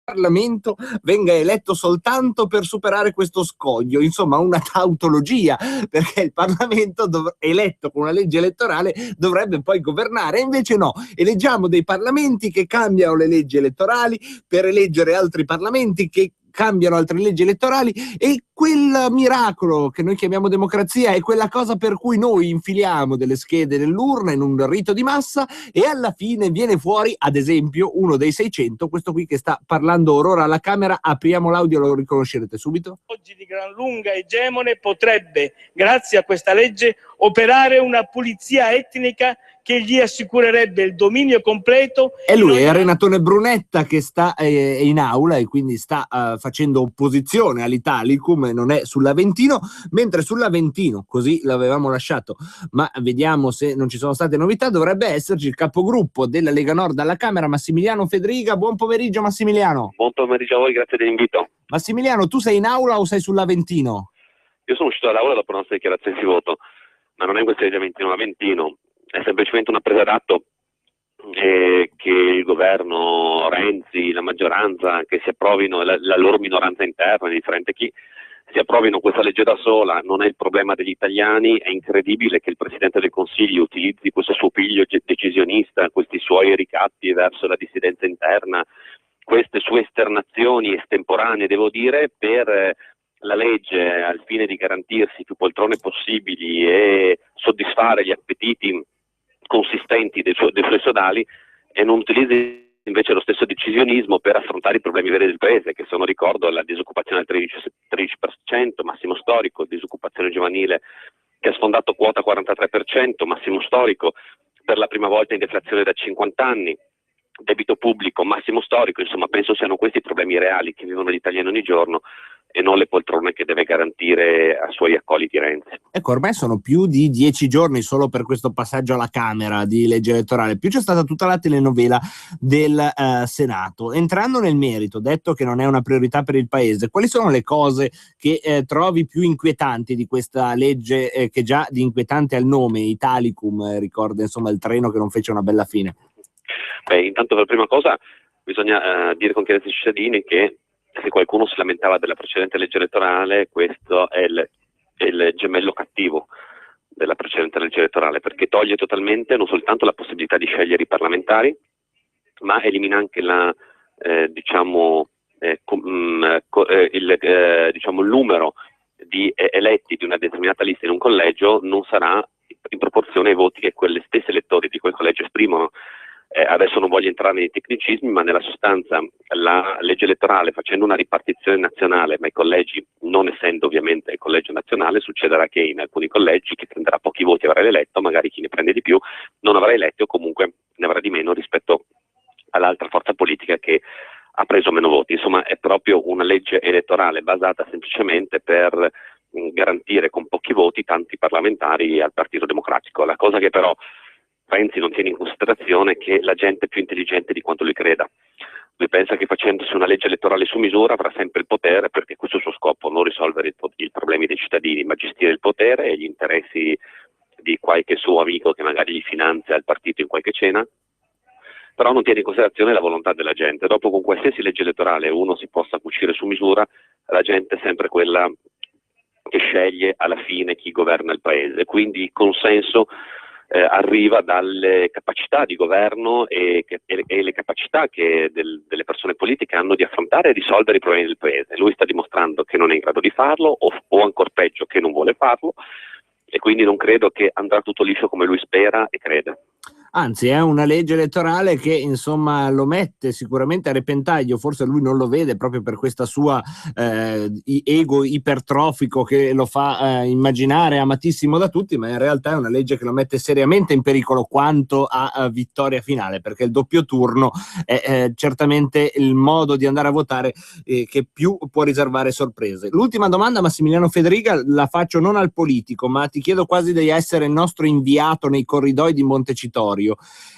Parlamento venga eletto soltanto per superare questo scoglio, insomma una tautologia, perché il Parlamento eletto con una legge elettorale dovrebbe poi governare, e invece no, eleggiamo dei parlamenti che cambiano le leggi elettorali per eleggere altri parlamenti che cambiano altre leggi elettorali, e quel miracolo che noi chiamiamo democrazia è quella cosa per cui noi infiliamo delle schede nell'urna in un rito di massa e alla fine viene fuori, ad esempio, uno dei 600, questo qui che sta parlando ora alla Camera. Apriamo l'audio, lo riconoscerete subito. Oggi di gran lunga egemone potrebbe, grazie a questa legge, operare una pulizia etnica che gli assicurerebbe il dominio completo. E lui è Renatone Brunetta, che sta in aula e quindi sta facendo opposizione all'Italicum, non è sull'Aventino, mentre sull'Aventino, così l'avevamo lasciato, ma vediamo se non ci sono state novità, dovrebbe esserci il capogruppo della Lega Nord alla Camera, Massimiliano Fedriga. Buon pomeriggio Massimiliano. Buon pomeriggio a voi, grazie dell'invito. Massimiliano, tu sei in aula o sei sull'Aventino? Io sono uscito dall'aula dopo la nostra dichiarazione di voto, ma non è questione di Aventino, è semplicemente una presa d'atto che il governo, Renzi, la maggioranza, che si approvino, la loro minoranza interna, differente chi, si approvino questa legge da sola, non è il problema degli italiani. È incredibile che il Presidente del Consiglio utilizzi questo suo piglio decisionista, questi suoi ricatti verso la dissidenza interna, queste sue esternazioni estemporanee, devo dire, per la legge al fine di garantirsi più poltrone possibili e soddisfare gli appetiti consistenti dei suoi sodali, e non utilizzi invece lo stesso decisionismo per affrontare i problemi veri del paese, che sono, ricordo, la disoccupazione al 13%, massimo storico, disoccupazione giovanile che ha sfondato quota 43%, massimo storico, per la prima volta in deflazione da 50 anni, debito pubblico massimo storico. Insomma, penso siano questi i problemi reali che vivono gli italiani ogni giorno e non le poltrone che deve garantire ai suoi accoliti Renzi. Ecco, ormai sono più di 10 giorni solo per questo passaggio alla Camera di legge elettorale, più c'è stata tutta la telenovela del Senato. Entrando nel merito, detto che non è una priorità per il Paese, quali sono le cose che trovi più inquietanti di questa legge, che già di inquietante al nome, Italicum, ricorda insomma il treno che non fece una bella fine? Intanto, per prima cosa bisogna dire con chiarezza ai cittadini che se qualcuno si lamentava della precedente legge elettorale, questo è il gemello cattivo della precedente legge elettorale, perché toglie totalmente non soltanto la possibilità di scegliere i parlamentari, ma elimina anche il numero di eletti di una determinata lista in un collegio non sarà in proporzione ai voti che quelle stesse elettori di quel collegio esprimono. Adesso non voglio entrare nei tecnicismi, ma nella sostanza la legge elettorale, facendo una ripartizione nazionale, ma i collegi non essendo ovviamente il collegio nazionale, succederà che in alcuni collegi chi prenderà pochi voti avrà l'eletto, magari chi ne prende di più non avrà eletti o comunque ne avrà di meno rispetto all'altra forza politica che ha preso meno voti. Insomma, è proprio una legge elettorale basata semplicemente per garantire con pochi voti tanti parlamentari al Partito Democratico. La cosa che però Renzi non tiene in considerazione che la gente è più intelligente di quanto lui creda. Lui pensa che facendosi una legge elettorale su misura avrà sempre il potere, perché questo è il suo scopo, non risolvere i problemi dei cittadini, ma gestire il potere e gli interessi di qualche suo amico che magari gli finanzia il partito in qualche cena, però non tiene in considerazione la volontà della gente. Dopo, con qualsiasi legge elettorale uno si possa cucire su misura, la gente è sempre quella che sceglie alla fine chi governa il paese, quindi il consenso arriva dalle capacità di governo e le capacità che delle persone politiche hanno di affrontare e risolvere i problemi del paese. Lui sta dimostrando che non è in grado di farlo, o ancor peggio che non vuole farlo, e quindi non credo che andrà tutto liscio come lui spera e crede. Anzi, è una legge elettorale che insomma lo mette sicuramente a repentaglio, forse lui non lo vede proprio per questa sua ego ipertrofico che lo fa immaginare amatissimo da tutti, ma in realtà è una legge che lo mette seriamente in pericolo quanto a vittoria finale, perché il doppio turno è certamente il modo di andare a votare che più può riservare sorprese. L'ultima domanda, Massimiliano Fedriga, la faccio non al politico, ma ti chiedo quasi di essere il nostro inviato nei corridoi di Montecitorio.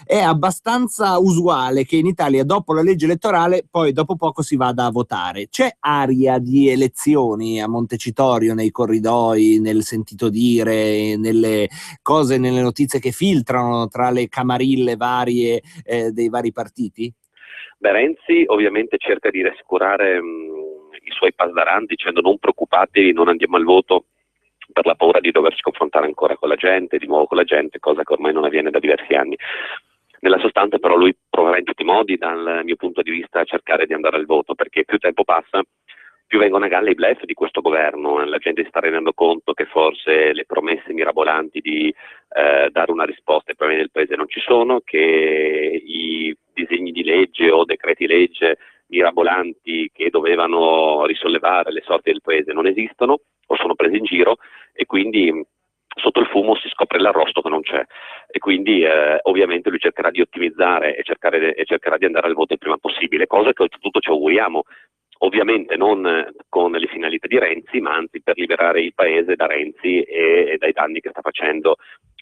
È abbastanza usuale che in Italia dopo la legge elettorale poi dopo poco si vada a votare. C'è aria di elezioni a Montecitorio, nei corridoi, nel sentito dire, nelle cose, nelle notizie che filtrano tra le camarille varie dei vari partiti? Beh, Renzi ovviamente cerca di rassicurare i suoi pasdaranti dicendo: non preoccupatevi, non andiamo al voto per la paura di doverci confrontare ancora con la gente, di nuovo con la gente, cosa che ormai non avviene da diversi anni. Nella sostanza però lui proverà in tutti i modi, dal mio punto di vista, a cercare di andare al voto, perché più tempo passa, più vengono a galla i bluff di questo governo. La gente si sta rendendo conto che forse le promesse mirabolanti di dare una risposta ai problemi del paese non ci sono, che i disegni di legge o decreti legge mirabolanti che dovevano risollevare le sorti del paese non esistono o sono presi in giro, e quindi sotto il fumo si scopre l'arrosto che non c'è, e quindi ovviamente lui cercherà di ottimizzare e cercherà di andare al voto il prima possibile, cosa che oltretutto ci auguriamo, ovviamente non con le finalità di Renzi, ma anzi per liberare il paese da Renzi e dai danni che sta facendo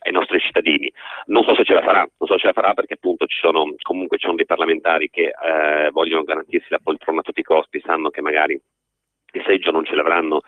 ai nostri cittadini. Non so se ce la farà perché appunto ci sono dei parlamentari che vogliono garantirsi la poltrona a tutti i costi, sanno che magari il seggio non ce l'avranno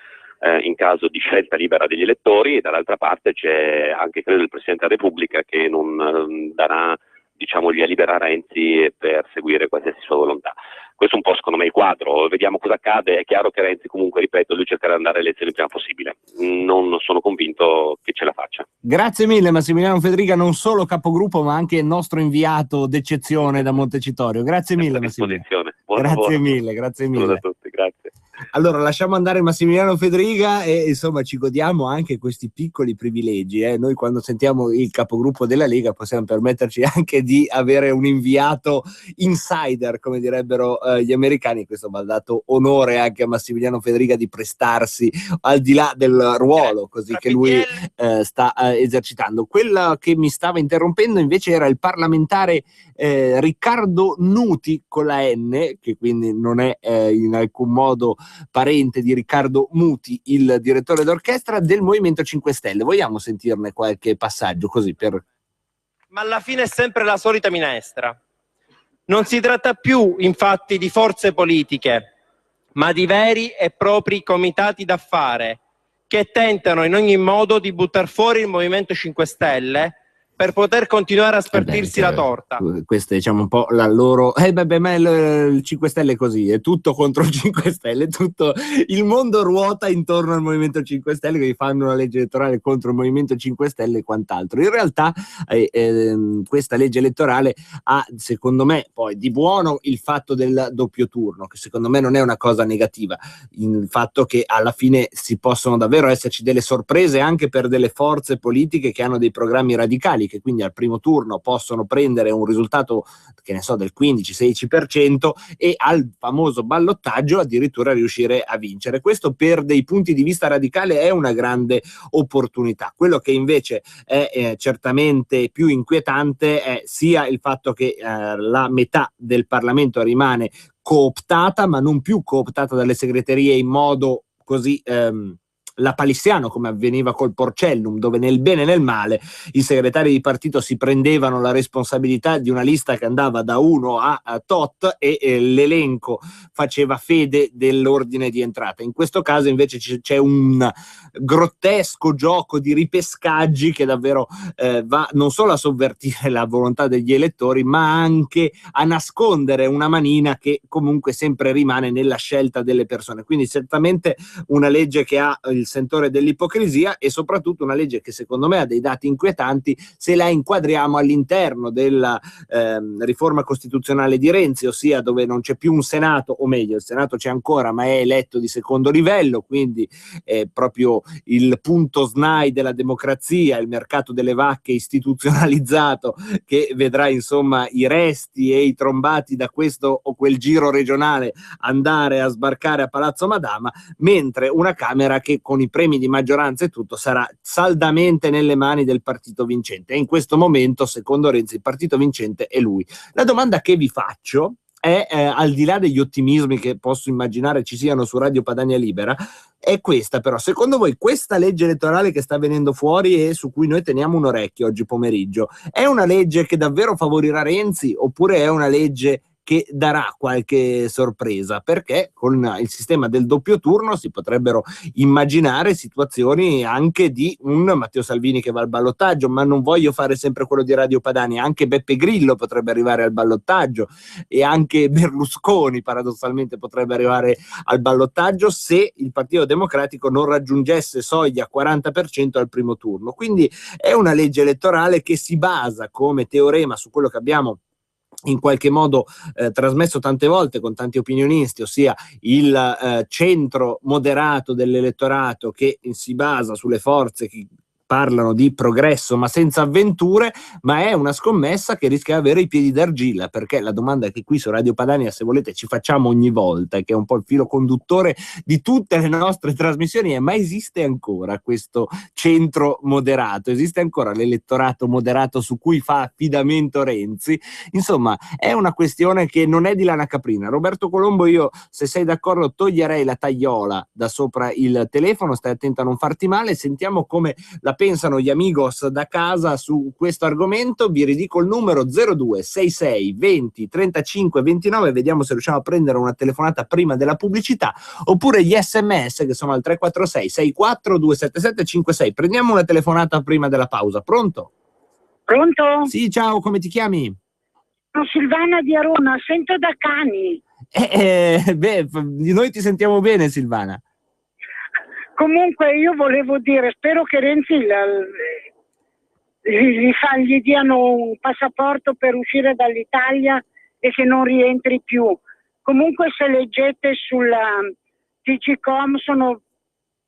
in caso di scelta libera degli elettori, e dall'altra parte c'è anche, credo, il Presidente della Repubblica che non darà, diciamo, via libera a Renzi per seguire qualsiasi sua volontà. Questo è un po' secondo me il quadro, vediamo cosa accade. È chiaro che Renzi comunque, ripeto, lui cercherà di andare alle elezioni il prima possibile, non sono convinto che ce la faccia. Grazie mille Massimiliano Fedriga, non solo capogruppo ma anche il nostro inviato d'eccezione da Montecitorio. Grazie mille Massimiliano. Grazie mille. Saluto a tutti, grazie. Allora lasciamo andare Massimiliano Fedriga e insomma ci godiamo anche questi piccoli privilegi. Noi quando sentiamo il capogruppo della Lega possiamo permetterci anche di avere un inviato insider, come direbbero gli americani. Questo va dato onore anche a Massimiliano Fedriga di prestarsi al di là del ruolo così che lui sta esercitando. Quella che mi stava interrompendo invece era il parlamentare Riccardo Nuti con la N, che quindi non è in alcun modo parente di Riccardo Muti, il direttore d'orchestra del Movimento 5 Stelle. Vogliamo sentirne qualche passaggio così per... Ma alla fine è sempre la solita minestra. Non si tratta più infatti di forze politiche, ma di veri e propri comitati d'affare che tentano in ogni modo di buttar fuori il Movimento 5 Stelle per poter continuare a spartirsi la torta. Questa è, diciamo, un po' la loro... ma il 5 Stelle è così, è tutto contro il 5 Stelle, tutto il mondo ruota intorno al Movimento 5 Stelle, che fanno una legge elettorale contro il Movimento 5 Stelle e quant'altro. In realtà questa legge elettorale ha, secondo me, poi di buono il fatto del doppio turno, che secondo me non è una cosa negativa, il fatto che alla fine si possono davvero esserci delle sorprese anche per delle forze politiche che hanno dei programmi radicali, che quindi al primo turno possono prendere un risultato, che ne so, del 15-16% e al famoso ballottaggio addirittura riuscire a vincere. Questo per dei punti di vista radicali è una grande opportunità. Quello che invece è certamente più inquietante è sia il fatto che la metà del Parlamento rimane cooptata, ma non più cooptata dalle segreterie in modo così lapalissiano come avveniva col Porcellum, dove nel bene e nel male i segretari di partito si prendevano la responsabilità di una lista che andava da 1 a tot e l'elenco faceva fede dell'ordine di entrata. In questo caso invece c'è un grottesco gioco di ripescaggi che davvero va non solo a sovvertire la volontà degli elettori, ma anche a nascondere una manina che comunque sempre rimane nella scelta delle persone. Quindi certamente una legge che ha il sentore dell'ipocrisia e soprattutto una legge che secondo me ha dei dati inquietanti se la inquadriamo all'interno della riforma costituzionale di Renzi, ossia dove non c'è più un Senato, o meglio il Senato c'è ancora ma è eletto di secondo livello, quindi è proprio il punto SNAI della democrazia, il mercato delle vacche istituzionalizzato che vedrà insomma i resti e i trombati da questo o quel giro regionale andare a sbarcare a Palazzo Madama, mentre una Camera che con i premi di maggioranza e tutto sarà saldamente nelle mani del partito vincente, e in questo momento secondo Renzi il partito vincente è lui. La domanda che vi faccio è, al di là degli ottimismi che posso immaginare ci siano su Radio Padania Libera, è questa però: secondo voi questa legge elettorale che sta venendo fuori e su cui noi teniamo un orecchio oggi pomeriggio è una legge che davvero favorirà Renzi, oppure è una legge che darà qualche sorpresa, perché con il sistema del doppio turno si potrebbero immaginare situazioni anche di un Matteo Salvini che va al ballottaggio, ma non voglio fare sempre quello di Radio Padania, anche Beppe Grillo potrebbe arrivare al ballottaggio e anche Berlusconi paradossalmente potrebbe arrivare al ballottaggio se il Partito Democratico non raggiungesse soglia 40% al primo turno. Quindi è una legge elettorale che si basa come teorema su quello che abbiamo in qualche modo trasmesso tante volte con tanti opinionisti, ossia il centro moderato dell'elettorato che si basa sulle forze che parlano di progresso ma senza avventure, ma è una scommessa che rischia di avere i piedi d'argilla, perché la domanda che qui su Radio Padania, se volete, ci facciamo ogni volta, e che è un po' il filo conduttore di tutte le nostre trasmissioni, è: ma esiste ancora questo centro moderato? Esiste ancora l'elettorato moderato su cui fa affidamento Renzi? Insomma, è una questione che non è di lana caprina. Roberto Colombo, io, se sei d'accordo, toglierei la tagliola da sopra il telefono, stai attento a non farti male, sentiamo come la pensano gli amigos da casa su questo argomento. Vi ridico il numero: 0266 20 35 29, vediamo se riusciamo a prendere una telefonata prima della pubblicità, oppure gli sms che sono al 346 64 277 56. Prendiamo una telefonata prima della pausa. Pronto? Pronto? Sì, ciao, come ti chiami? Sono Silvana di Arona, sento da Cani. Noi ti sentiamo bene, Silvana. Comunque io volevo dire, spero che Renzi gli diano un passaporto per uscire dall'Italia e che non rientri più. Comunque se leggete sulla TGcom sono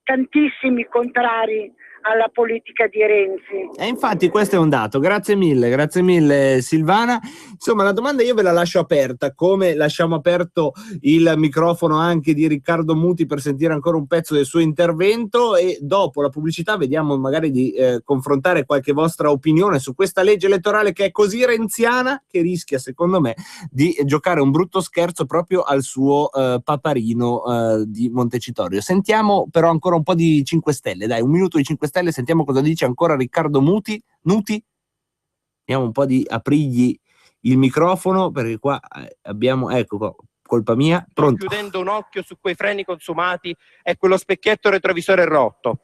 tantissimi contrari alla politica di Renzi. E infatti questo è un dato. Grazie mille Silvana. Insomma, la domanda io ve la lascio aperta, come lasciamo aperto il microfono anche di Riccardo Muti per sentire ancora un pezzo del suo intervento, e dopo la pubblicità vediamo magari di confrontare qualche vostra opinione su questa legge elettorale che è così renziana che rischia, secondo me, di giocare un brutto scherzo proprio al suo paparino di Montecitorio. Sentiamo però ancora un po' di 5 Stelle, dai, un minuto di 5 Stelle, sentiamo cosa dice ancora Riccardo Nuti. Vediamo un po' di aprigli il microfono, perché qua abbiamo, ecco qua, colpa mia. Pronto? Sto chiudendo un occhio su quei freni consumati e quello specchietto retrovisore rotto.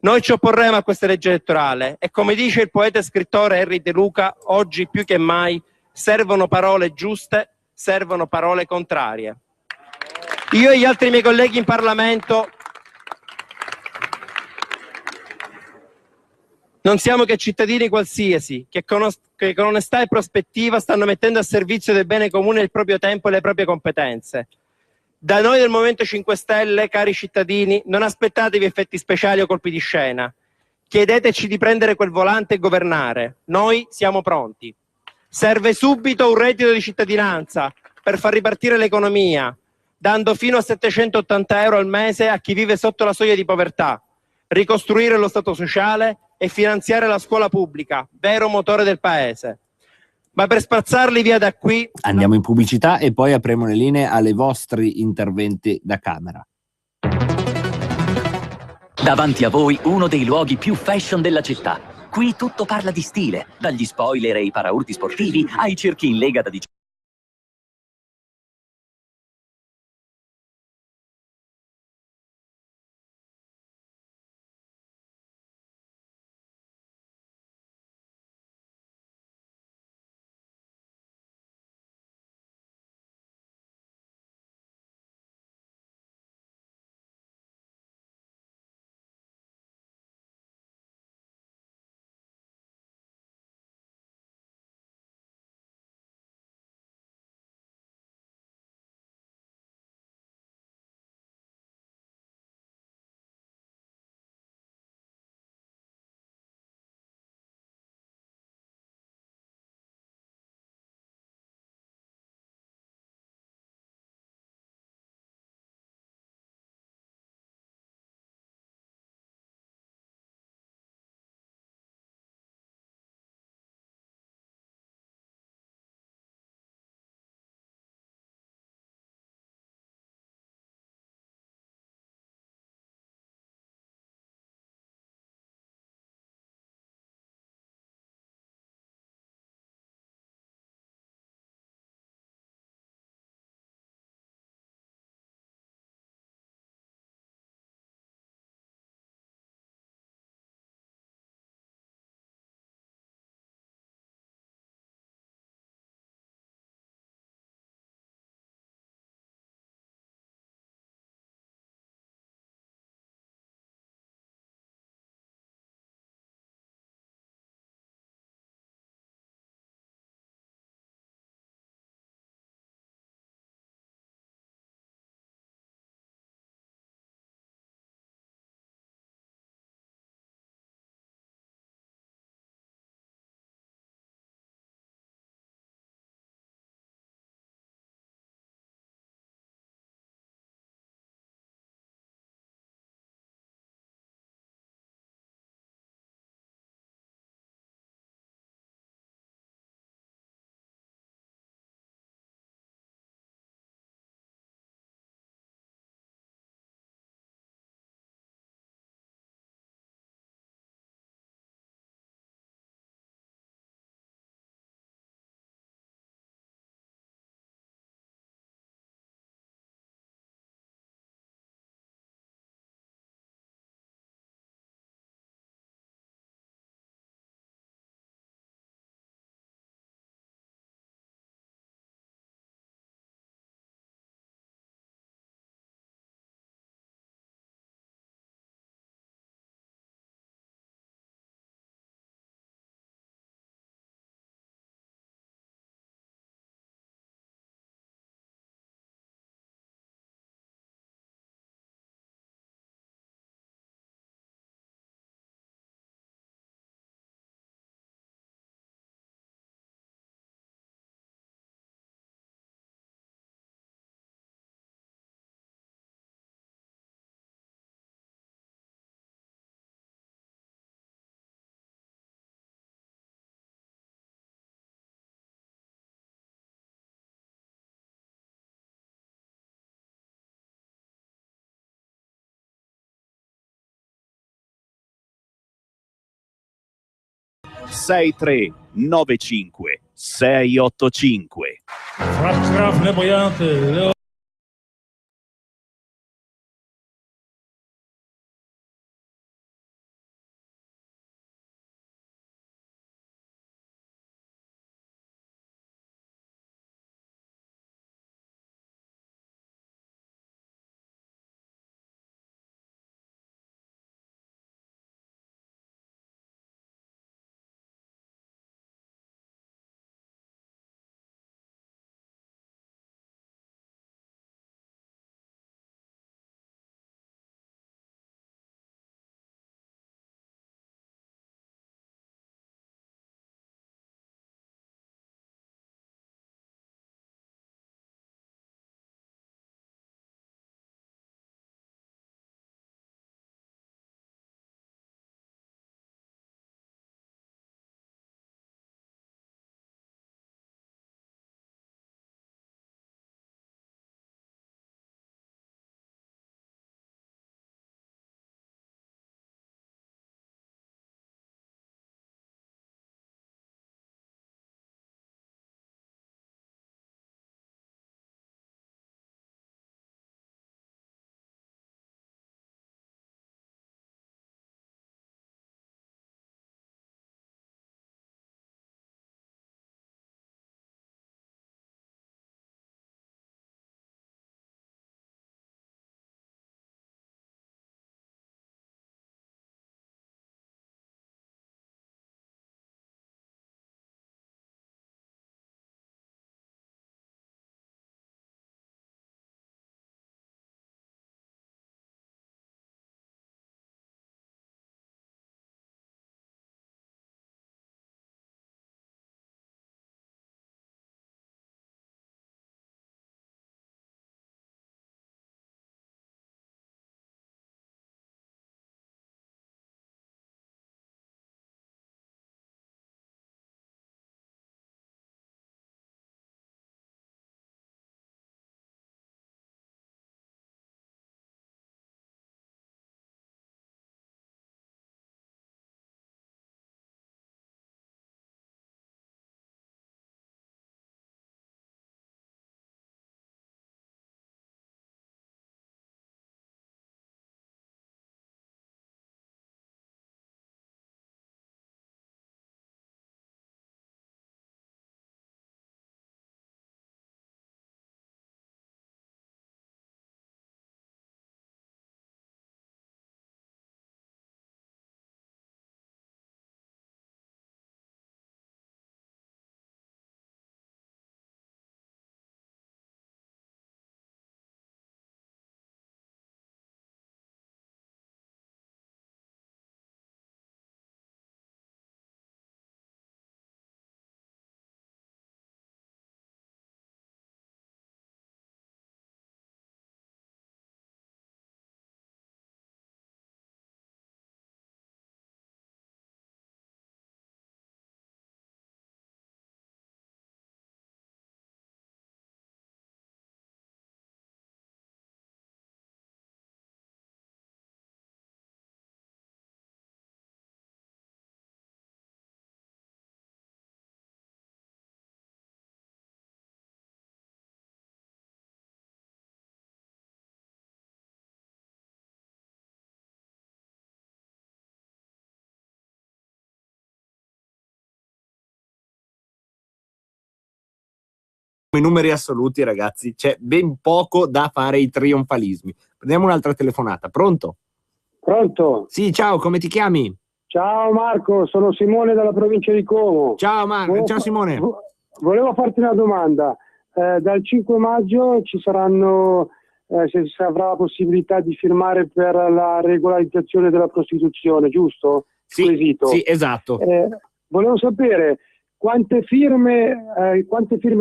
Noi ci opporremo a questa legge elettorale e, come dice il poeta e scrittore Henry De Luca, oggi più che mai servono parole giuste, servono parole contrarie. Io e gli altri miei colleghi in Parlamento non siamo che cittadini qualsiasi, che con onestà e prospettiva stanno mettendo a servizio del bene comune il proprio tempo e le proprie competenze. Da noi del Movimento 5 Stelle, cari cittadini, non aspettatevi effetti speciali o colpi di scena. Chiedeteci di prendere quel volante e governare. Noi siamo pronti. Serve subito un reddito di cittadinanza per far ripartire l'economia, dando fino a 780 euro al mese a chi vive sotto la soglia di povertà, ricostruire lo Stato sociale e finanziare la scuola pubblica, vero motore del paese. Ma per spazzarli via da qui... Andiamo in pubblicità e poi apriamo le linee alle vostri interventi da Camera. Davanti a voi uno dei luoghi più fashion della città. Qui tutto parla di stile, dagli spoiler e i paraurti sportivi ai cerchi in lega da 6395 685. I numeri assoluti, ragazzi, c'è ben poco da fare i trionfalismi. Prendiamo un'altra telefonata. Pronto? Pronto? Sì, ciao, come ti chiami? Ciao Marco, sono Simone dalla provincia di Como. Ciao ciao Simone. Volevo farti una domanda. Dal 5 maggio ci saranno, se si avrà la possibilità di firmare per la regolarizzazione della prostituzione, giusto? Sì, sì, esatto. Volevo sapere quante firme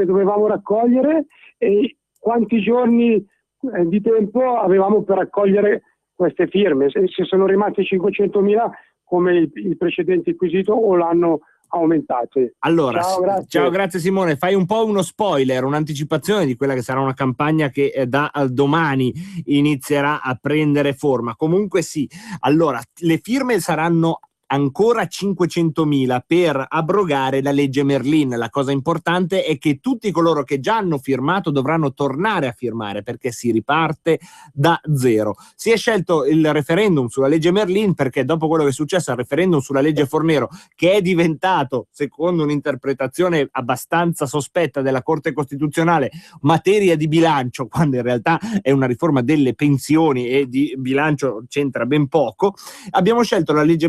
dovevamo raccogliere e quanti giorni di tempo avevamo per raccogliere queste firme, se sono rimasti 500.000 come il precedente quesito o l'hanno aumentate. Allora, ciao, grazie Simone. Fai un po' uno spoiler, un'anticipazione di quella che sarà una campagna che da domani inizierà a prendere forma. Comunque sì, allora le firme saranno ancora 500.000 per abrogare la legge Merlin. La cosa importante è che tutti coloro che già hanno firmato dovranno tornare a firmare, perché si riparte da zero. Si è scelto il referendum sulla legge Merlin perché dopo quello che è successo al referendum sulla legge Fornero, che è diventato, secondo un'interpretazione abbastanza sospetta della Corte Costituzionale, materia di bilancio, quando in realtà è una riforma delle pensioni e di bilancio c'entra ben poco, hanno scelto la legge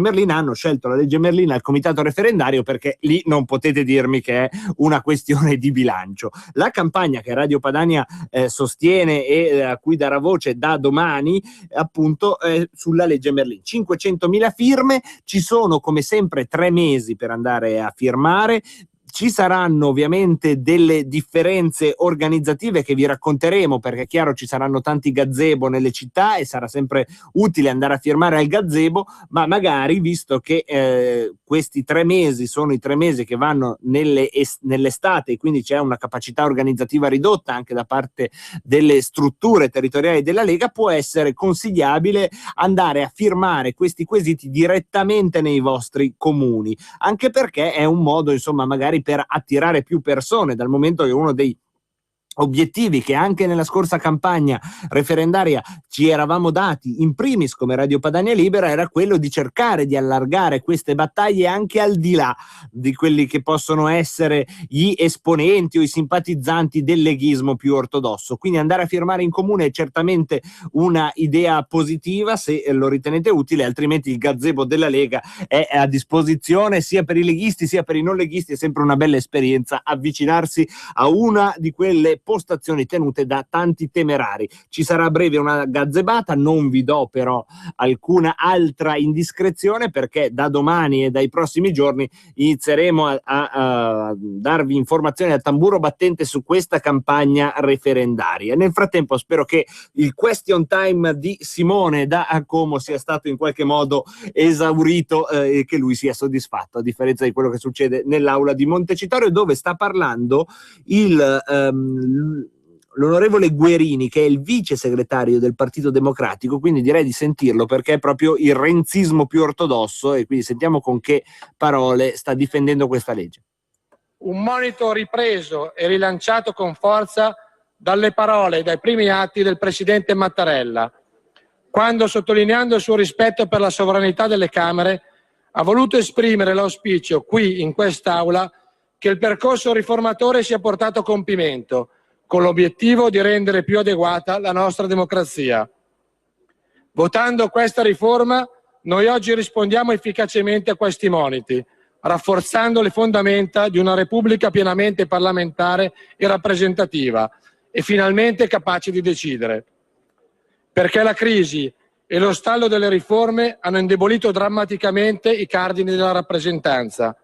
Merlin al comitato referendario, perché lì non potete dirmi che è una questione di bilancio. La campagna che Radio Padania sostiene e a cui darà voce da domani, appunto, sulla legge Merlin. 500.000 firme, ci sono come sempre 3 mesi per andare a firmare. Ci saranno ovviamente delle differenze organizzative che vi racconteremo, perché è chiaro ci saranno tanti gazebo nelle città e sarà sempre utile andare a firmare al gazebo, ma magari, visto che questi 3 mesi sono i 3 mesi che vanno nell'estate e quindi c'è una capacità organizzativa ridotta anche da parte delle strutture territoriali della Lega, può essere consigliabile andare a firmare questi quesiti direttamente nei vostri comuni, anche perché è un modo, insomma, magari per attirare più persone, dal momento che uno dei obiettivi che anche nella scorsa campagna referendaria ci eravamo dati in primis come Radio Padania Libera era quello di cercare di allargare queste battaglie anche al di là di quelli che possono essere gli esponenti o i simpatizzanti del leghismo più ortodosso. Quindi andare a firmare in comune è certamente una idea positiva se lo ritenete utile, altrimenti il gazebo della Lega è a disposizione sia per i leghisti sia per i non leghisti. È sempre una bella esperienza avvicinarsi a una di quelle postazioni tenute da tanti temerari. Ci sarà a breve una gazzebata, non vi do però alcuna altra indiscrezione, perché da domani e dai prossimi giorni inizieremo a darvi informazioni a tamburo battente su questa campagna referendaria. Nel frattempo spero che il question time di Simone da Como sia stato in qualche modo esaurito e che lui sia soddisfatto, a differenza di quello che succede nell'aula di Montecitorio, dove sta parlando l'onorevole Guerini, che è il vice segretario del Partito Democratico, quindi direi di sentirlo perché è proprio il renzismo più ortodosso, e quindi sentiamo con che parole sta difendendo questa legge. Un monito ripreso e rilanciato con forza dalle parole e dai primi atti del presidente Mattarella, quando, sottolineando il suo rispetto per la sovranità delle Camere, ha voluto esprimere l'auspicio qui in quest'Aula che il percorso riformatore sia portato a compimento, con l'obiettivo di rendere più adeguata la nostra democrazia. Votando questa riforma, noi oggi rispondiamo efficacemente a questi moniti, rafforzando le fondamenta di una Repubblica pienamente parlamentare e rappresentativa e finalmente capace di decidere. Perché la crisi e lo stallo delle riforme hanno indebolito drammaticamente i cardini della rappresentanza,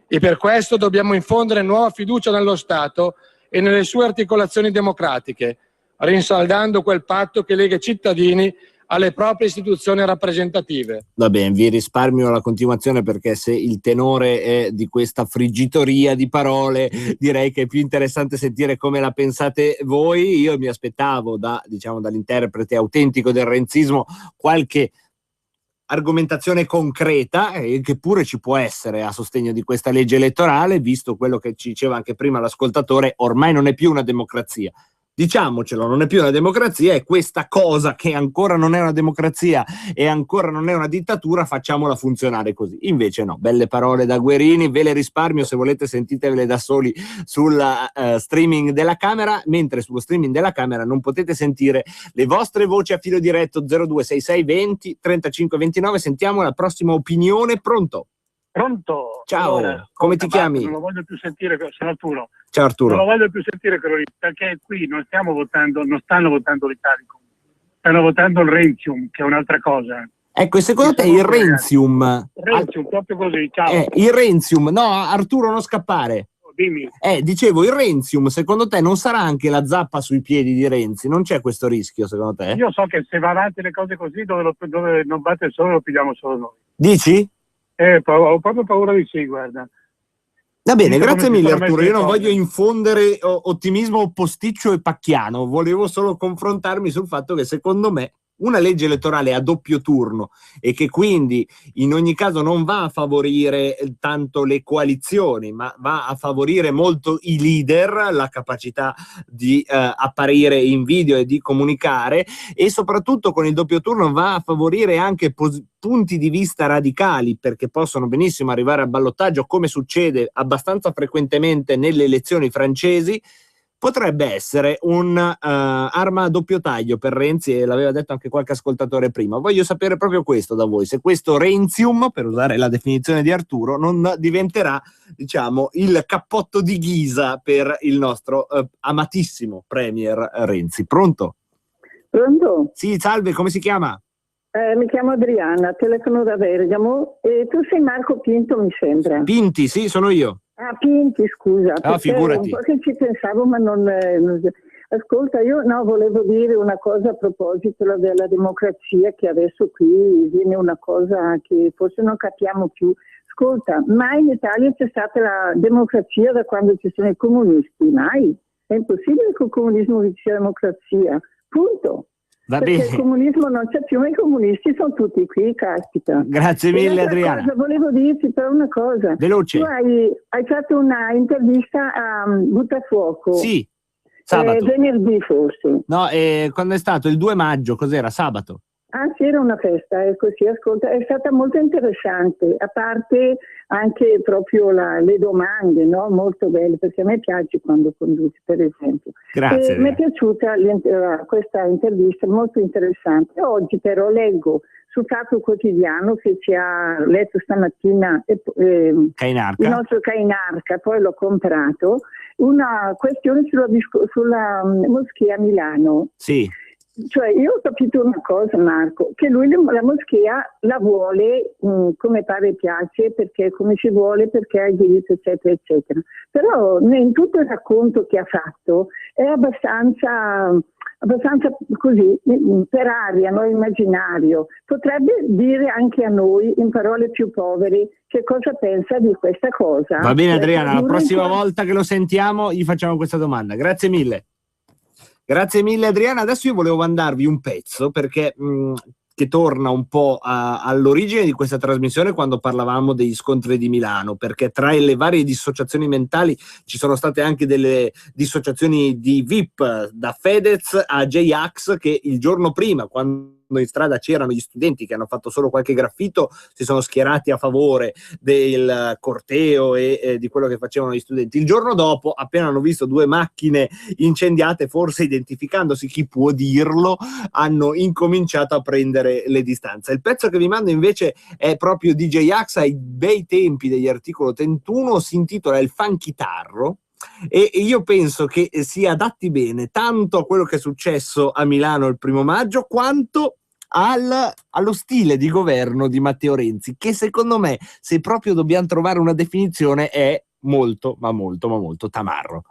e per questo dobbiamo infondere nuova fiducia nello Stato e nelle sue articolazioni democratiche, rinsaldando quel patto che lega i cittadini alle proprie istituzioni rappresentative. Va bene, vi risparmio la continuazione, perché se il tenore è di questa friggitoria di parole, direi che è più interessante sentire come la pensate voi. Io mi aspettavo dall'interprete autentico del renzismo qualche argomentazione concreta, che pure ci può essere a sostegno di questa legge elettorale, visto quello che ci diceva anche prima l'ascoltatore: ormai non è più una democrazia. Diciamocelo, non è più una democrazia, e questa cosa che ancora non è una democrazia e ancora non è una dittatura, facciamola funzionare così. Invece no, belle parole da Guerini, ve le risparmio, se volete sentitevele da soli sul streaming della Camera, mentre sullo streaming della Camera non potete sentire le vostre voci a filo diretto. 0266 20 35 29. Sentiamo la prossima opinione. Pronto? Pronto? Ciao, allora, come ti chiami? Non lo voglio più sentire, sono Arturo. Ciao Arturo. Non lo voglio più sentire quello lì, perché qui non stanno votando l'Italicum, stanno votando il Renzium, che è un'altra cosa. Ecco, e secondo te il Renzium... Renzium, proprio così, ciao. Il Renzium, no Arturo, non scappare. Dimmi. Dicevo, il Renzium, secondo te non sarà anche la zappa sui piedi di Renzi? Non c'è questo rischio, secondo te? Io so che se va avanti le cose così, dove non batte il sole lo pigliamo solo noi. Dici? Ho proprio paura di sì, guarda. Va bene, grazie mille Arturo, io non voglio infondere ottimismo posticcio e pacchiano, volevo solo confrontarmi sul fatto che secondo me una legge elettorale a doppio turno e che quindi in ogni caso non va a favorire tanto le coalizioni, ma va a favorire molto i leader, la capacità di apparire in video e di comunicare, e soprattutto con il doppio turno va a favorire anche punti di vista radicali, perché possono benissimo arrivare al ballottaggio, come succede abbastanza frequentemente nelle elezioni francesi. Potrebbe essere un'arma a doppio taglio per Renzi, e l'aveva detto anche qualche ascoltatore prima. Voglio sapere proprio questo da voi, se questo Renzium, per usare la definizione di Arturo, non diventerà, diciamo, il cappotto di ghisa per il nostro amatissimo premier Renzi. Pronto? Pronto? Sì, salve, come si chiama? Mi chiamo Adriana, telefono da Bergamo e tu sei Marco Pinto, mi sembra. Pinti, sì, sono io. Ah, Pinti, scusa. Ah, figurati. Un po' che ci pensavo, ma non. Ascolta, io volevo dire una cosa a proposito della democrazia, che adesso qui viene una cosa che forse non capiamo più. Ascolta, mai in Italia c'è stata la democrazia da quando ci sono i comunisti? Mai. È impossibile che il comunismo ci sia democrazia. Punto. Va Perché bene. il comunismo non c'è più, ma i comunisti sono tutti qui, caspita. Grazie mille, Adriana. Volevo dirti però una cosa. Veloce. Tu hai fatto una intervista a Buttafuoco. Sì, sabato. Venerdì forse. No, quando è stato? Il 2 maggio, cos'era? Sabato. Ah sì, era una festa, così, ascolta, è stata molto interessante, a parte anche proprio le domande, no? Molto belle, perché a me piace quando conduci, per esempio. Grazie. Mi è piaciuta questa intervista, molto interessante. Oggi però leggo sul Fatto Quotidiano, che ci ha letto stamattina il nostro Cainarca, poi l'ho comprato, una questione sulla moschea a Milano. Sì. Cioè, io ho capito una cosa, Marco, che lui la moschea la vuole come pare piace, perché come si vuole, perché ha il diritto, eccetera, eccetera. Però in tutto il racconto che ha fatto è abbastanza così, per aria, no? Immaginario. Potrebbe dire anche a noi, in parole più povere, che cosa pensa di questa cosa. Va bene, Adriana, la prossima volta che lo sentiamo gli facciamo questa domanda. Grazie mille. Grazie mille, Adriana. Adesso io volevo mandarvi un pezzo perché che torna un po' all'origine di questa trasmissione, quando parlavamo degli scontri di Milano, perché tra le varie dissociazioni mentali ci sono state anche delle dissociazioni di VIP, da Fedez a J-Ax, che il giorno prima, quando in strada c'erano gli studenti che hanno fatto solo qualche graffito, si sono schierati a favore del corteo e di quello che facevano gli studenti. Il giorno dopo, appena hanno visto due macchine incendiate, forse identificandosi, chi può dirlo, hanno incominciato a prendere le distanze. Il pezzo che vi mando invece è proprio di J-Ax ai bei tempi degli Articolo 31, si intitola Il Fanchitarro. E io penso che si adatti bene tanto a quello che è successo a Milano il 1° maggio quanto allo stile di governo di Matteo Renzi, che secondo me, se proprio dobbiamo trovare una definizione, è molto, ma molto, ma molto tamarro.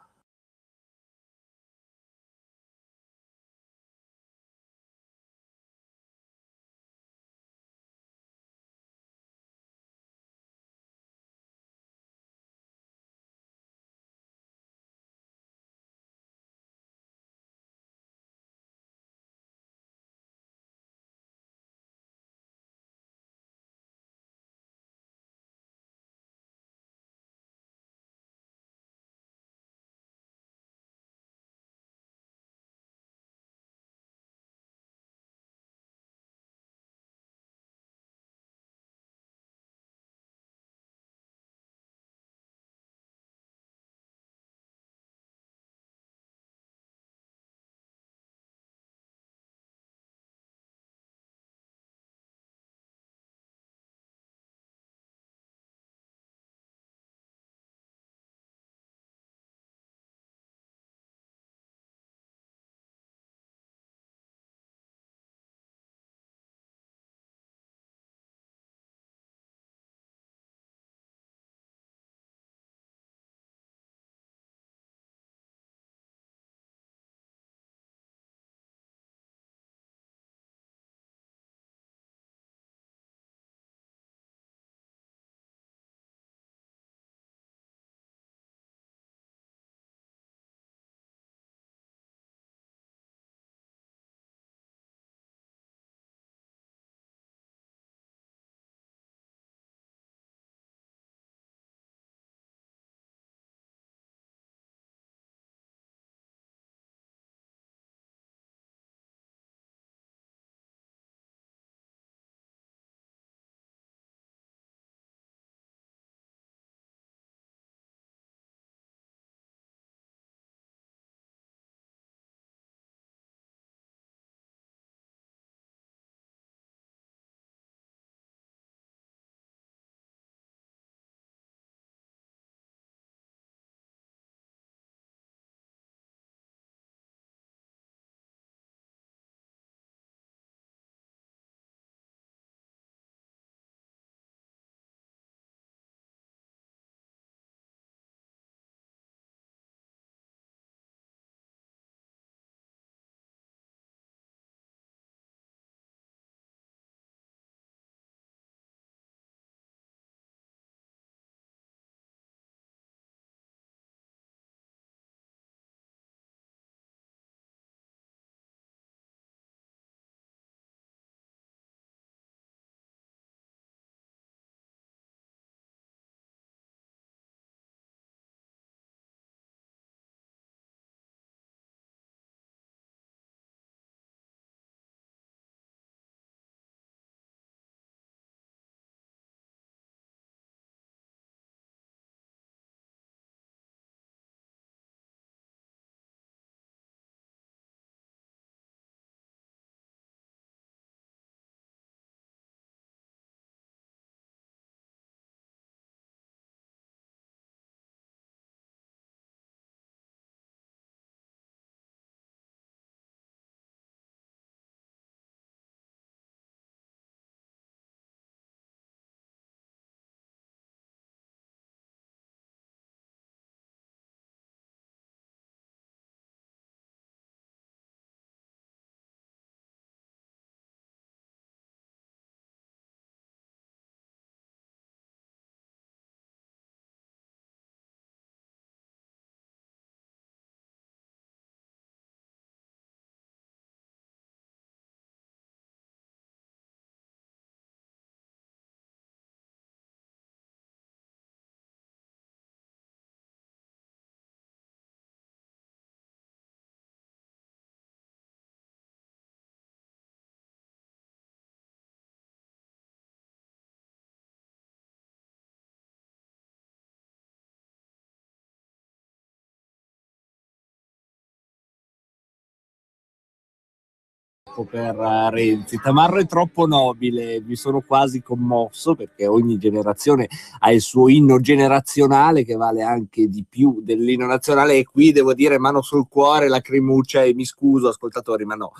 troppo per Renzi. Tamarro è troppo nobile, mi sono quasi commosso perché ogni generazione ha il suo inno generazionale che vale anche di più dell'inno nazionale, e qui devo dire mano sul cuore, lacrimuccia, e mi scuso ascoltatori, ma no,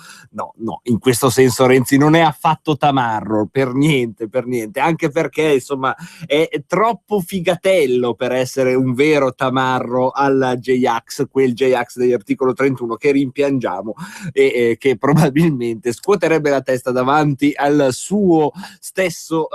in questo senso Renzi non è affatto tamarro, per niente, anche perché insomma è troppo figatello per essere un vero tamarro al J-Ax, quel J-Ax dell'articolo 31 che rimpiangiamo e che probabilmente scuoterebbe la testa davanti al suo stesso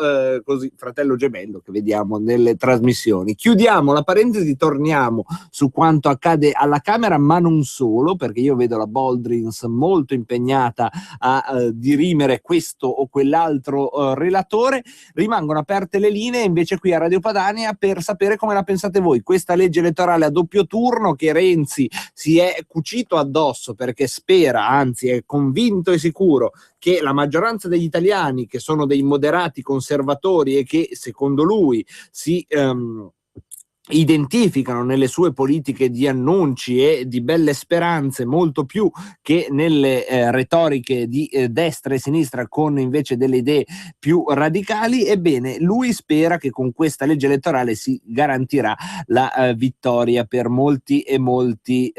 così fratello gemello che vediamo nelle trasmissioni. Chiudiamo la parentesi, torniamo su quanto accade alla Camera, ma non solo, perché io vedo la Boldrins molto impegnata a dirimere questo o quell'altro relatore. Rimangono aperte le linee invece qui a Radio Padania per sapere come la pensate voi. Questa legge elettorale a doppio turno che Renzi si è cucito addosso perché spera, anzi è convinto e sicuro che la maggioranza degli italiani, che sono dei moderati conservatori e che secondo lui si identificano nelle sue politiche di annunci e di belle speranze molto più che nelle retoriche di destra e sinistra, con invece delle idee più radicali. Ebbene, lui spera che con questa legge elettorale si garantirà la vittoria per molti e molti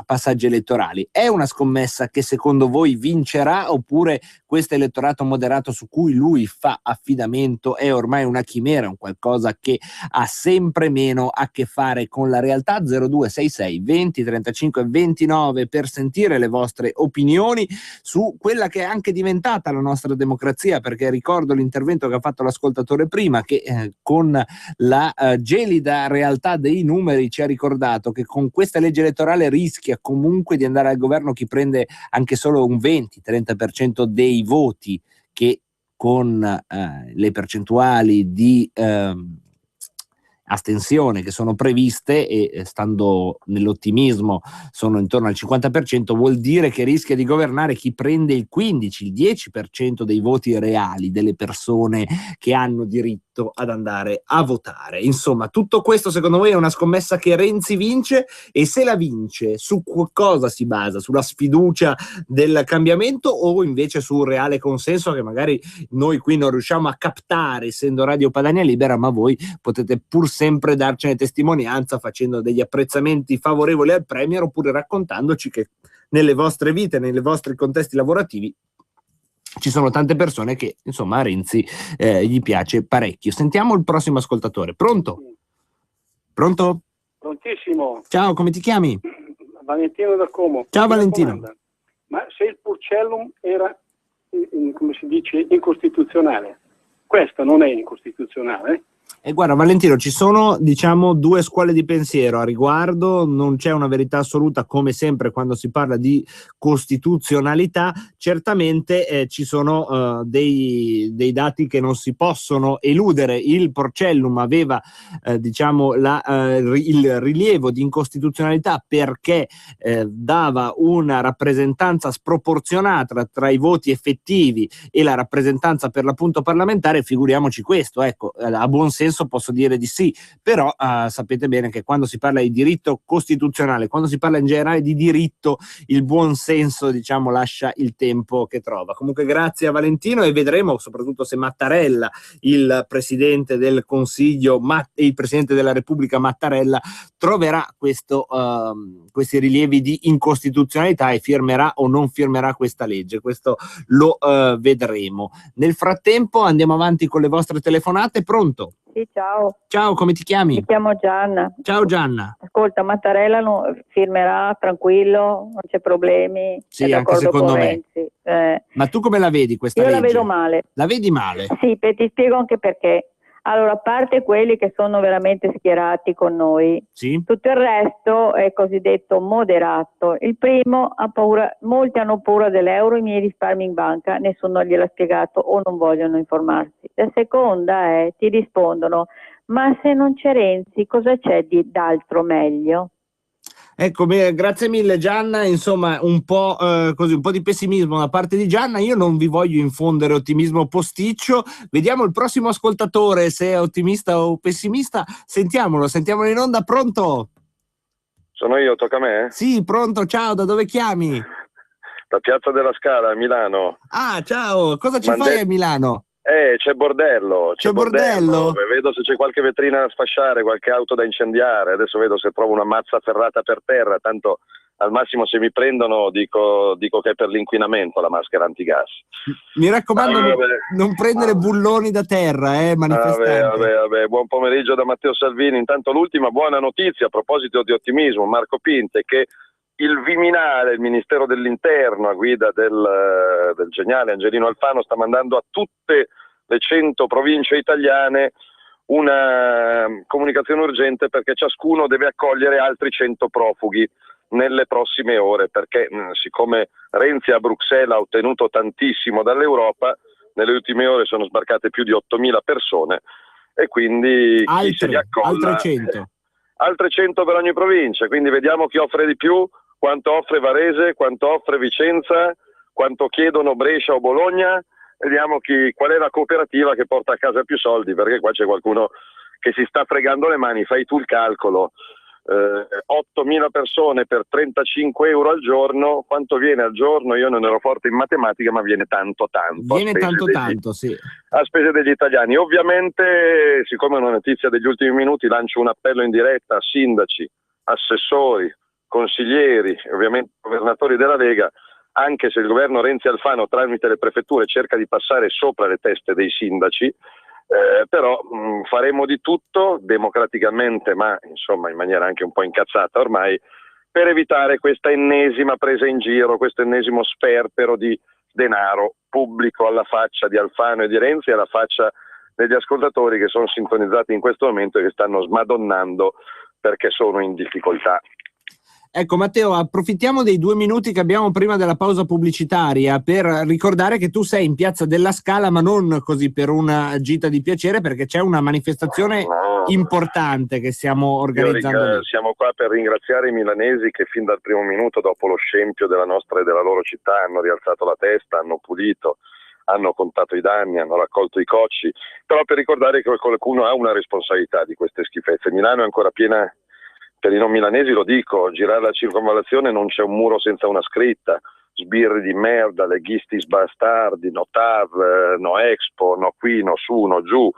passaggi elettorali. È una scommessa che secondo voi vincerà, oppure questo elettorato moderato su cui lui fa affidamento è ormai una chimera, un qualcosa che ha sempre meno a che fare con la realtà? 0266 20 35 29 per sentire le vostre opinioni su quella che è anche diventata la nostra democrazia, perché ricordo l'intervento che ha fatto l'ascoltatore prima, che con la gelida realtà dei numeri ci ha ricordato che con questa legge elettorale rischia comunque di andare al governo chi prende anche solo un 20-30% dei voti, che con le percentuali di astensione che sono previste, e stando nell'ottimismo sono intorno al 50%, vuol dire che rischia di governare chi prende il 15, il 10% dei voti reali delle persone che hanno diritto ad andare a votare. Insomma, tutto questo secondo voi è una scommessa che Renzi vince? E se la vince, su cosa si basa? Sulla sfiducia del cambiamento o invece su un reale consenso che magari noi qui non riusciamo a captare essendo Radio Padania Libera, ma voi potete pur sempre darcene testimonianza facendo degli apprezzamenti favorevoli al Premier, oppure raccontandoci che nelle vostre vite, nei vostri contesti lavorativi ci sono tante persone che insomma a Renzi gli piace parecchio. Sentiamo il prossimo ascoltatore. Pronto? Pronto? Prontissimo. Ciao, come ti chiami? Valentino da Como. Ciao Valentino. Ma se il Porcellum era, come si dice, incostituzionale, questo non è incostituzionale? E guarda Valentino, ci sono diciamo due scuole di pensiero a riguardo, non c'è una verità assoluta come sempre quando si parla di costituzionalità. Certamente ci sono dei dati che non si possono eludere. Il Porcellum aveva diciamo il rilievo di incostituzionalità perché dava una rappresentanza sproporzionata tra i voti effettivi e la rappresentanza per l'appunto parlamentare. Figuriamoci questo, ecco, a buon senso posso dire di sì, però sapete bene che quando si parla di diritto costituzionale, quando si parla in generale di diritto, il buon senso diciamo lascia il tempo che trova. Comunque grazie a Valentino, e vedremo soprattutto se Mattarella, il Presidente del Consiglio e il Presidente della Repubblica Mattarella, troverà questi rilievi di incostituzionalità e firmerà o non firmerà questa legge. Questo lo vedremo. Nel frattempo andiamo avanti con le vostre telefonate. Pronto? Sì, ciao. Ciao, come ti chiami? Mi chiamo Gianna. Ciao Gianna. Ascolta, Mattarella firmerà tranquillo, non c'è problemi. Sì, anche secondo me. Ma tu come la vedi questa legge? Io la vedo male. La vedi male? Sì, ti spiego anche perché. Allora, a parte quelli che sono veramente schierati con noi, sì, tutto il resto è cosiddetto moderato. Il primo ha paura, molti hanno paura dell'euro, i miei risparmi in banca, nessuno gliel'ha spiegato o non vogliono informarsi. La seconda è, ti rispondono, ma se non c'è Renzi cosa c'è d'altro meglio? Ecco, grazie mille Gianna, insomma un po' così, un po' di pessimismo da parte di Gianna. Io non vi voglio infondere ottimismo posticcio. Vediamo il prossimo ascoltatore se è ottimista o pessimista. Sentiamolo in onda. Pronto? Sono io, tocca a me? Sì, pronto, ciao, da dove chiami? da Piazza della Scala a Milano. Ah, ciao, cosa ci fai a Milano? C'è bordello. C'è bordello? Vedo se c'è qualche vetrina da sfasciare, qualche auto da incendiare. Adesso vedo se trovo una mazza ferrata per terra, tanto al massimo se mi prendono dico che è per l'inquinamento la maschera antigas. Mi raccomando, non prendere bulloni da terra, manifestante. Vabbè. Buon pomeriggio da Matteo Salvini. Intanto l'ultima buona notizia a proposito di ottimismo, Marco Pinte, che il Viminale, il Ministero dell'Interno a guida del geniale Angelino Alfano, sta mandando a tutte le 100 province italiane una comunicazione urgente perché ciascuno deve accogliere altri 100 profughi nelle prossime ore, perché siccome Renzi a Bruxelles ha ottenuto tantissimo dall'Europa, nelle ultime ore sono sbarcate più di 8.000 persone e quindi chi se li accolla, altre 100 per ogni provincia, quindi vediamo chi offre di più, quanto offre Varese, quanto offre Vicenza, quanto chiedono Brescia o Bologna, vediamo qual è la cooperativa che porta a casa più soldi, perché qua c'è qualcuno che si sta fregando le mani. Fai tu il calcolo, 8.000 persone per 35 euro al giorno, quanto viene al giorno? Io non ero forte in matematica, ma viene tanto. Viene tanto, sì. A spese degli italiani. Ovviamente, siccome è una notizia degli ultimi minuti, lancio un appello in diretta a sindaci, assessori, consiglieri e ovviamente governatori della Lega, anche se il governo Renzi Alfano tramite le prefetture cerca di passare sopra le teste dei sindaci, però faremo di tutto democraticamente, ma insomma in maniera anche un po' incazzata ormai, per evitare questa ennesima presa in giro, questo ennesimo sperpero di denaro pubblico alla faccia di Alfano e di Renzi e alla faccia degli ascoltatori che sono sintonizzati in questo momento e che stanno smadonnando perché sono in difficoltà. Ecco Matteo, approfittiamo dei 2 minuti che abbiamo prima della pausa pubblicitaria per ricordare che tu sei in Piazza della Scala, ma non così per una gita di piacere, perché c'è una manifestazione importante che stiamo organizzando. Siamo qua per ringraziare i milanesi che fin dal primo minuto, dopo lo scempio della nostra e della loro città, hanno rialzato la testa, hanno pulito, hanno contato i danni, hanno raccolto i cocci, però per ricordare che qualcuno ha una responsabilità di queste schifezze. Milano è ancora piena. Per i non milanesi lo dico, girare la circonvallazione non c'è un muro senza una scritta, sbirri di merda, leghisti sbastardi, no TAV, no Expo, no qui, no su, no giù,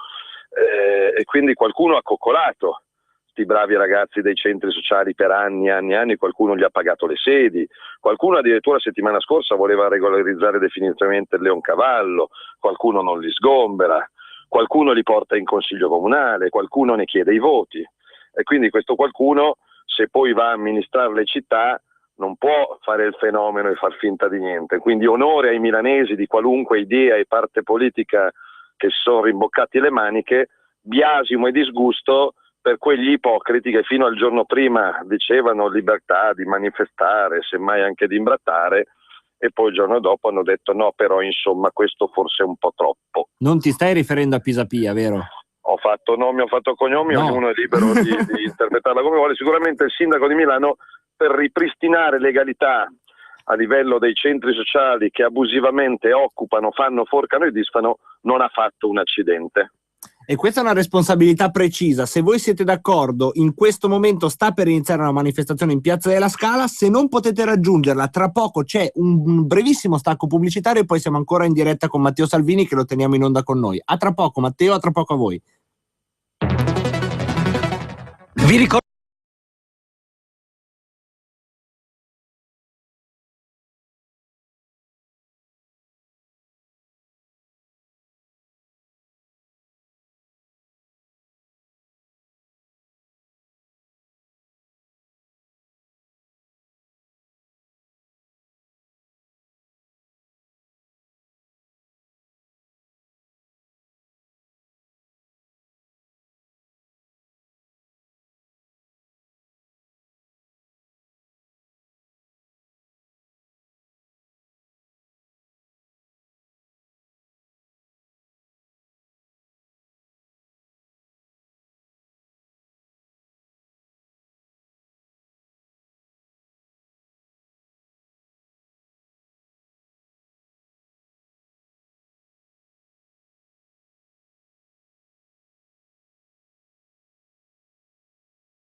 e quindi qualcuno ha coccolato sti bravi ragazzi dei centri sociali per anni, qualcuno gli ha pagato le sedi, qualcuno addirittura la settimana scorsa voleva regolarizzare definitivamente il Leoncavallo, qualcuno non li sgombera, qualcuno li porta in consiglio comunale, qualcuno ne chiede i voti. E quindi questo qualcuno, se poi va a amministrare le città, non può fare il fenomeno e far finta di niente. Quindi onore ai milanesi di qualunque idea e parte politica che si sono rimboccati le maniche, biasimo e disgusto per quegli ipocriti che fino al giorno prima dicevano libertà di manifestare, semmai anche di imbrattare, e poi il giorno dopo hanno detto no, però insomma questo forse è un po' troppo. Non ti stai riferendo a Pisapia, vero? Ho fatto nomi, ho fatto cognomi, no. Ognuno è libero di interpretarla come vuole. Sicuramente il sindaco di Milano, per ripristinare legalità a livello dei centri sociali che abusivamente occupano, fanno, forcano e disfano, non ha fatto un accidente. E questa è una responsabilità precisa. Se voi siete d'accordo, in questo momento sta per iniziare una manifestazione in Piazza della Scala. Se non potete raggiungerla, tra poco c'è un brevissimo stacco pubblicitario e poi siamo ancora in diretta con Matteo Salvini, che lo teniamo in onda con noi. A tra poco Matteo, a tra poco a voi. Vi ricordo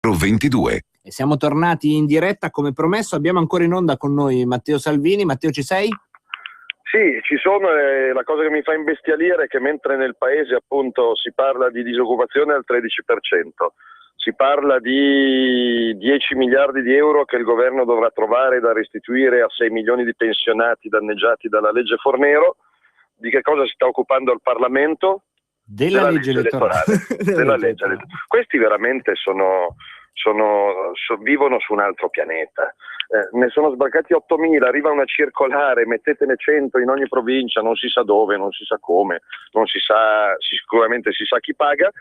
.22. Siamo tornati in diretta come promesso, abbiamo ancora in onda con noi Matteo Salvini. Matteo, ci sei? Sì, ci sono, la cosa che mi fa imbestialire è che mentre nel paese appunto si parla di disoccupazione al 13%, si parla di 10 miliardi di euro che il governo dovrà trovare da restituire a 6 milioni di pensionati danneggiati dalla legge Fornero, di che cosa si sta occupando il Parlamento? Della legge elettorale. Della legge elettorale. Questi veramente vivono su un altro pianeta. Ne sono sbarcati 8.000, arriva una circolare, mettetene 100 in ogni provincia, non si sa dove, non si sa come, non si sa, sicuramente si sa chi paga,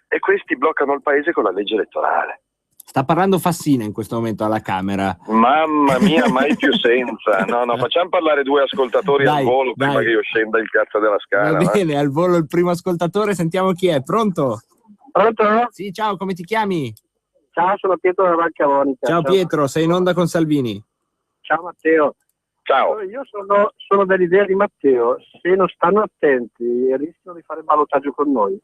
e questi bloccano il paese con la legge elettorale. Sta parlando Fassina in questo momento alla Camera. Mamma mia, mai più senza. No, facciamo parlare due ascoltatori al volo prima che io scenda in piazza della Scala. Va bene, al volo il primo ascoltatore, sentiamo chi è. Pronto? Pronto? Sì, ciao, come ti chiami? Ciao, sono Pietro da Valcamonica. Ciao Pietro, sei in onda con Salvini. Ciao Matteo. Ciao. Io sono dell'idea di Matteo, se non stanno attenti rischiano di fare ballottaggio con noi,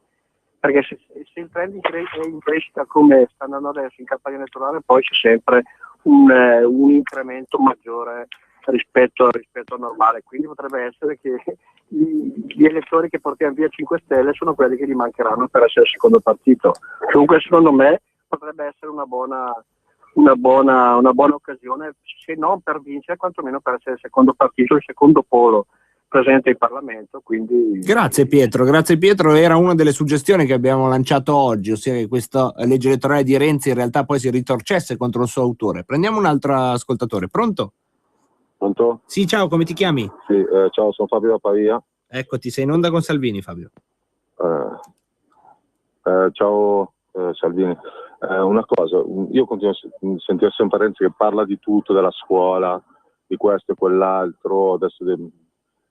perché se il trend è in crescita come sta andando adesso in campagna elettorale, poi c'è sempre un incremento maggiore rispetto al normale, quindi potrebbe essere che gli elettori che portiamo via 5 Stelle sono quelli che gli mancheranno per essere il secondo partito. Comunque secondo me potrebbe essere una buona occasione, se non per vincere, quantomeno per essere il secondo partito, il secondo polo presente in Parlamento. Quindi Grazie Pietro, era una delle suggestioni che abbiamo lanciato oggi, ossia che questa legge elettorale di Renzi in realtà poi si ritorcesse contro il suo autore. Prendiamo un altro ascoltatore. Pronto? Pronto? Sì, ciao, come ti chiami? Sì, ciao, sono Fabio da Pavia. Eccoti, sei in onda con Salvini, Fabio. Ciao Salvini. Una cosa, io continuo a sentire sempre Renzi che parla di tutto, della scuola, di questo e quell'altro, adesso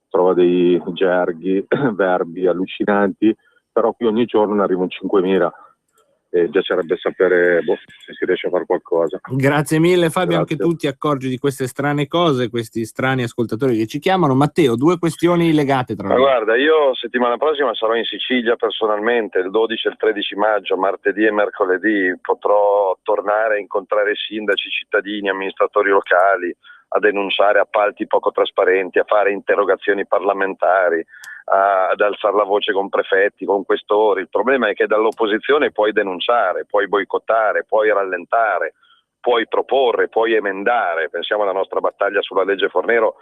trova dei gerghi, verbi allucinanti, però qui ogni giorno ne arrivano 5.000 e piacerebbe sapere se si riesce a fare qualcosa. Grazie mille Fabio, Grazie. Anche tu ti accorgi di queste strane cose, questi strani ascoltatori che ci chiamano. Matteo, due questioni legate tra loro. Guarda, io settimana prossima sarò in Sicilia personalmente, il 12 e il 13 maggio, martedì e mercoledì, potrò tornare a incontrare sindaci, cittadini, amministratori locali, a denunciare appalti poco trasparenti, a fare interrogazioni parlamentari, ad alzare la voce con prefetti, con questori. Il problema è che dall'opposizione puoi denunciare, puoi boicottare, puoi rallentare, puoi proporre, puoi emendare. Pensiamo alla nostra battaglia sulla legge Fornero,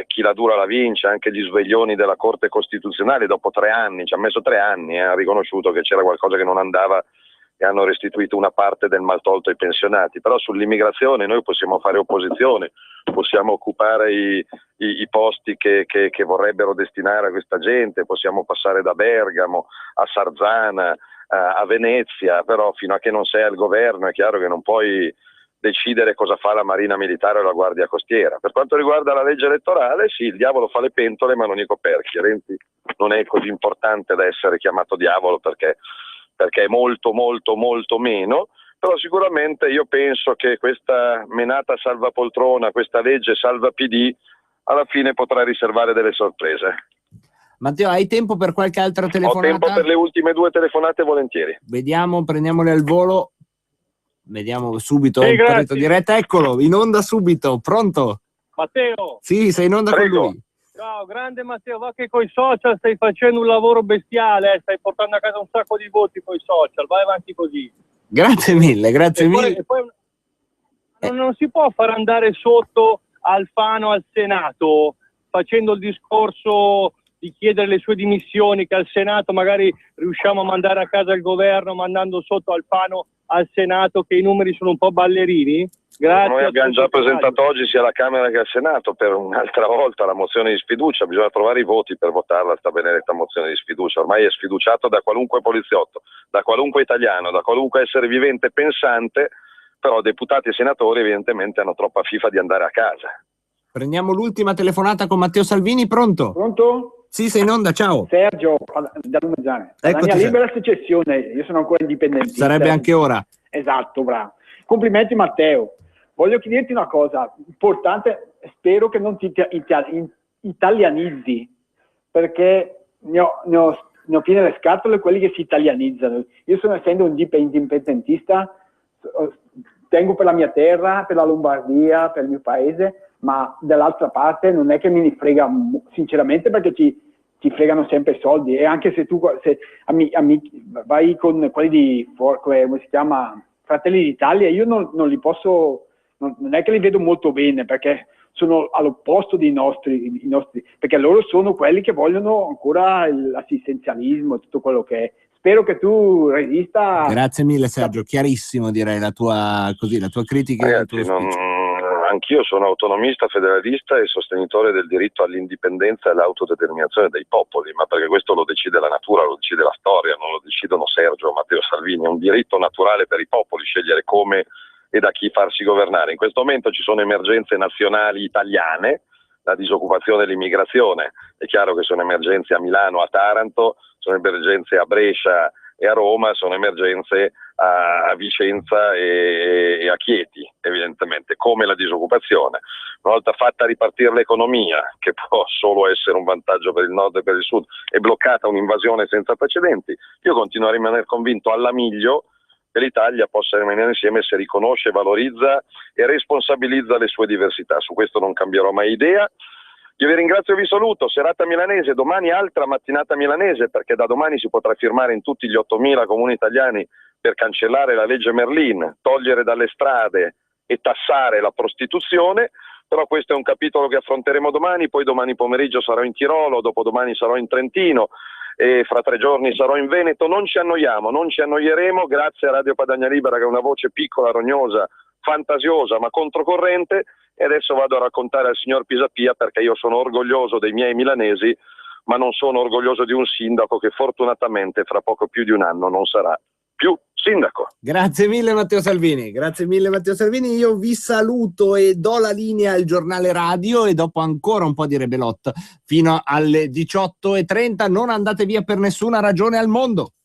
chi la dura la vince, anche gli sveglioni della Corte Costituzionale dopo 3 anni, ci ha messo 3 anni, ha riconosciuto che c'era qualcosa che non andava e hanno restituito una parte del maltolto ai pensionati. Però sull'immigrazione noi possiamo fare opposizione, possiamo occupare i posti che vorrebbero destinare a questa gente, possiamo passare da Bergamo a Sarzana a Venezia, però fino a che non sei al governo è chiaro che non puoi decidere cosa fa la Marina Militare o la Guardia Costiera. Per quanto riguarda la legge elettorale, sì, il diavolo fa le pentole ma non i coperchi. Renzi non è così importante da essere chiamato diavolo perché è molto molto molto meno, però sicuramente io penso che questa menata salvapoltrona, questa legge salva PD, alla fine potrà riservare delle sorprese. Matteo, hai tempo per qualche altra telefonata? Ho tempo per le ultime 2 telefonate volentieri. Vediamo, prendiamole al volo. Vediamo subito, Sì, in grazie. diretta, eccolo, in onda subito, pronto? Matteo. Sì, sei in onda con lui. Ciao, grande Matteo, va che coi social stai facendo un lavoro bestiale, stai portando a casa un sacco di voti coi social, vai avanti così. Grazie mille, grazie mille. E poi non si può far andare sotto Alfano al Senato facendo il discorso di chiedere le sue dimissioni, che al Senato magari riusciamo a mandare a casa il governo mandando sotto Alfano al Senato, che i numeri sono un po' ballerini. Grazie. Noi abbiamo già presentato oggi sia alla Camera che al Senato per un'altra volta la mozione di sfiducia, bisogna trovare i voti per votarla sta benedetta mozione di sfiducia, ormai è sfiduciato da qualunque poliziotto, da qualunque italiano, da qualunque essere vivente pensante, però deputati e senatori evidentemente hanno troppa fifa di andare a casa. Prendiamo l'ultima telefonata con Matteo Salvini, pronto? Pronto? Sì, sei in onda, ciao. Sergio, da Lumezzane. La Eccoti, mia libera secessione, io sono ancora indipendentista. Sarebbe anche ora. Esatto, bravo. Complimenti Matteo. Voglio chiederti una cosa importante, spero che non ti italianizzi, perché ne ho piene le scatole quelli che si italianizzano. Io sono essendo un indipendentista, tengo per la mia terra, per la Lombardia, per il mio paese, ma dall'altra parte non è che me ne frega sinceramente, perché ci fregano sempre i soldi, e anche se tu vai con quelli di come si chiama, Fratelli d'Italia, io non li posso, non è che li vedo molto bene, perché sono all'opposto dei nostri, perché loro sono quelli che vogliono ancora l'assistenzialismo, tutto quello che è. Spero che tu resista. Grazie mille Sergio, chiarissimo direi la tua critica. Ragazzi, anch'io sono autonomista, federalista e sostenitore del diritto all'indipendenza e all'autodeterminazione dei popoli, ma perché questo lo decide la natura, lo decide la storia, non lo decidono Sergio o Matteo Salvini. È un diritto naturale per i popoli scegliere come e da chi farsi governare. In questo momento ci sono emergenze nazionali italiane, la disoccupazione e l'immigrazione. È chiaro che sono emergenze a Milano, a Taranto, sono emergenze a Brescia e a Roma, sono emergenze a Vicenza e a Chieti, evidentemente, come la disoccupazione. Una volta fatta ripartire l'economia, che può solo essere un vantaggio per il nord e per il sud, è bloccata un'invasione senza precedenti, io continuo a rimanere convinto alla miglio che l'Italia possa rimanere insieme se riconosce, valorizza e responsabilizza le sue diversità. Su questo non cambierò mai idea. Io vi ringrazio e vi saluto, serata milanese, domani altra mattinata milanese, perché da domani si potrà firmare in tutti gli 8.000 comuni italiani per cancellare la legge Merlin, togliere dalle strade e tassare la prostituzione, però questo è un capitolo che affronteremo domani, poi domani pomeriggio sarò in Tirolo, dopodomani sarò in Trentino e fra 3 giorni sarò in Veneto. Non ci annoiamo, non ci annoieremo, grazie a Radio Padania Libera che è una voce piccola, rognosa, fantasiosa ma controcorrente, e adesso vado a raccontare al signor Pisapia perché io sono orgoglioso dei miei milanesi, ma non sono orgoglioso di un sindaco che fortunatamente fra poco più di un anno non sarà più sindaco. Grazie mille Matteo Salvini, io vi saluto e do la linea al giornale radio e dopo ancora un po' di Rebelot fino alle 18:30. Non andate via per nessuna ragione al mondo.